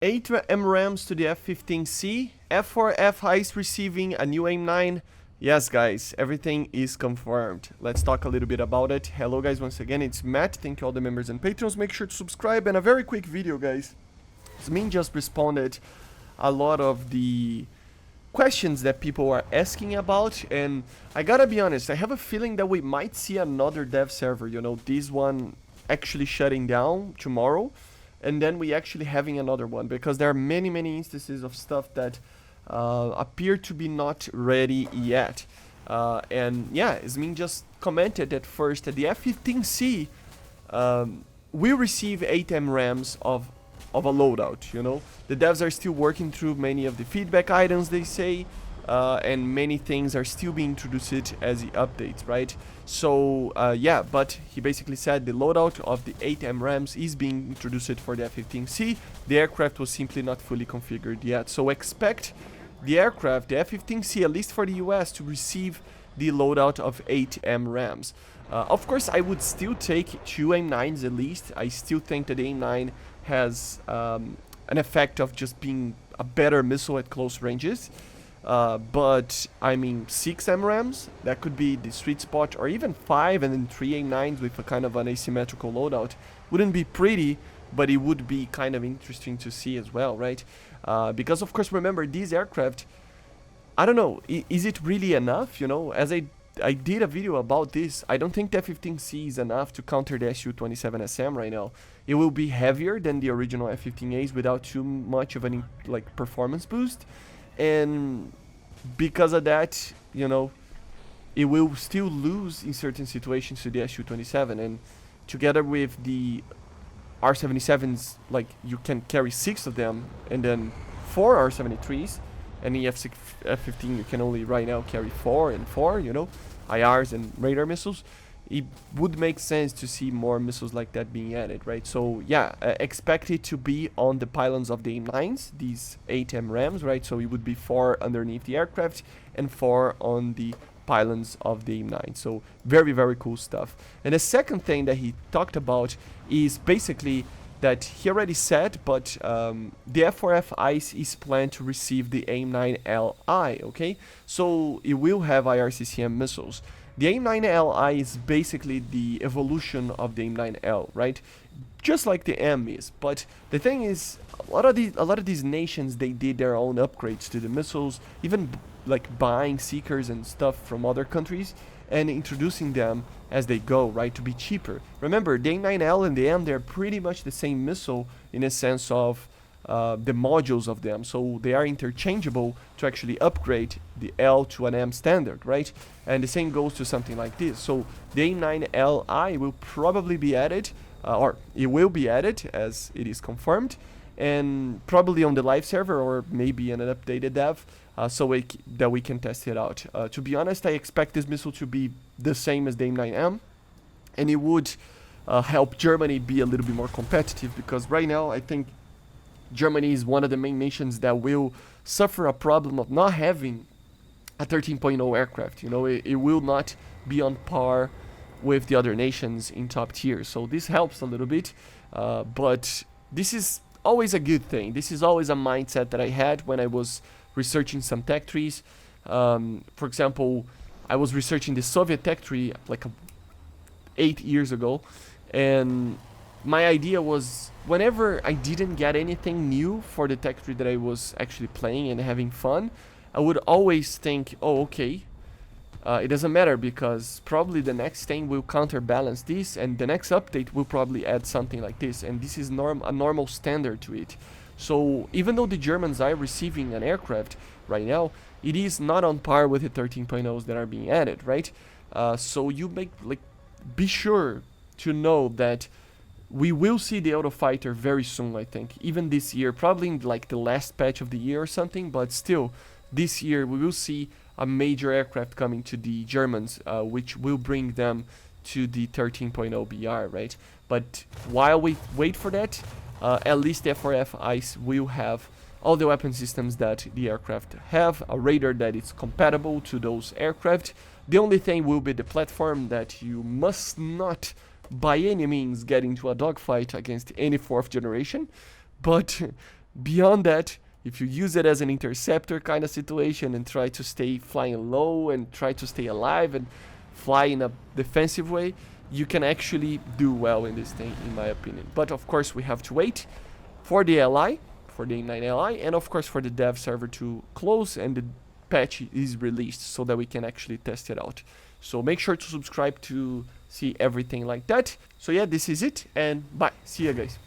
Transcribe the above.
8 AMRAAMs to the F-15C, F-4F ICE receiving a new AIM-9. Yes guys, everything is confirmed. Let's talk a little bit about it. Hello guys, once again, it's Matt. Thank you all the members and patrons. Make sure to subscribe, and a very quick video guys. Zmin just responded a lot of the questions that people are asking about, and I gotta be honest, I have a feeling that we might see another dev server, you know, this one actually shutting down tomorrow, and then we actually having another one, because there are many instances of stuff that appear to be not ready yet. And yeah, Zmin just commented at first that the F-15C will receive 8 AMRAAMs of a loadout, you know. The devs are still working through many of the feedback items, they say, and many things are still being introduced as the updates, right? So yeah, but he basically said the loadout of the 8 AMRAAMs is being introduced for the F-15C. The aircraft was simply not fully configured yet, so expect the aircraft, the F-15C, at least for the US, to receive the loadout of 8 AMRAAMs. Of course, I would still take 2 AIM-9s at least. I still think that the AIM-9 has an effect of just being a better missile at close ranges. But I mean 6 AMRAAMs, that could be the sweet spot, or even 5 and then 3 AIM-9s with a kind of an asymmetrical loadout. Wouldn't be pretty, but it would be kind of interesting to see as well, right? Because of course, remember, these aircraft, I don't know, is it really enough? You know, as I did a video about this, I don't think the F-15C is enough to counter the Su-27SM right now. It will be heavier than the original F-15As without too much of an performance boost, and because of that, you know, it will still lose in certain situations to the Su-27, and together with the R-77s, like, you can carry 6 of them, and then 4 R-73s, and the F-15 you can only right now carry 4 and 4, you know, IRs and radar missiles. It would make sense to see more missiles like that being added, right? So yeah, expect it to be on the pylons of the AIM-9s, these 8 AMRAAMs, right? So it would be 4 underneath the aircraft and 4 on the pylons of the AIM-9. So very cool stuff. And the second thing that he talked about is basically that he already said, but the F-4F ICE is planned to receive the AIM-9Li, okay? So it will have IRCCM missiles. The AIM-9Li is basically the evolution of the AIM-9L, right? Just like the M is. But the thing is, a lot of these nations, they did their own upgrades to the missiles, even like buying seekers and stuff from other countries and introducing them as they go, right, to be cheaper. Remember, the AIM-9L and the M, they're pretty much the same missile in a sense of the modules of them, so they are interchangeable to actually upgrade the L to an M standard, right? And the same goes to something like this. So the AIM-9Li will probably be added, or it will be added as it is confirmed, and probably on the live server or maybe in an updated dev, so that we can test it out. To be honest, I expect this missile to be the same as the AIM-9M, and it would help Germany be a little bit more competitive, because right now I think Germany is one of the main nations that will suffer a problem of not having a 13.0 aircraft. You know, it will not be on par with the other nations in top tier. So this helps a little bit, but this is always a good thing. This is always a mindset that I had when I was researching some tech trees. For example, I was researching the Soviet tech tree like 8 years ago, and my idea was, whenever I didn't get anything new for the tech tree that I was actually playing and having fun, I would always think, oh, okay, it doesn't matter, because probably the next thing will counterbalance this, and the next update will probably add something like this, and this is a normal standard to it. So even though the Germans are receiving an aircraft right now, it is not on par with the 13.0s that are being added, right? So you be sure to know that we will see the Eurofighter very soon, I think. Even this year, probably in like the last patch of the year or something, but still, this year we will see a major aircraft coming to the Germans, which will bring them to the 13.0 BR, right? But while we wait for that, at least the F-4F ICE will have all the weapon systems that the aircraft have, a radar that is compatible to those aircraft. The only thing will be the platform, that you must not by any means get into a dogfight against any 4th generation, but beyond that, if you use it as an interceptor kind of situation and try to stay flying low and try to stay alive and fly in a defensive way, you can actually do well in this thing, in my opinion. But of course, we have to wait for the LI, for the AIM-9Li, and of course for the dev server to close and the patch is released so that we can actually test it out. So make sure to subscribe to see everything like that. So yeah, this is it, and bye. See ya, guys.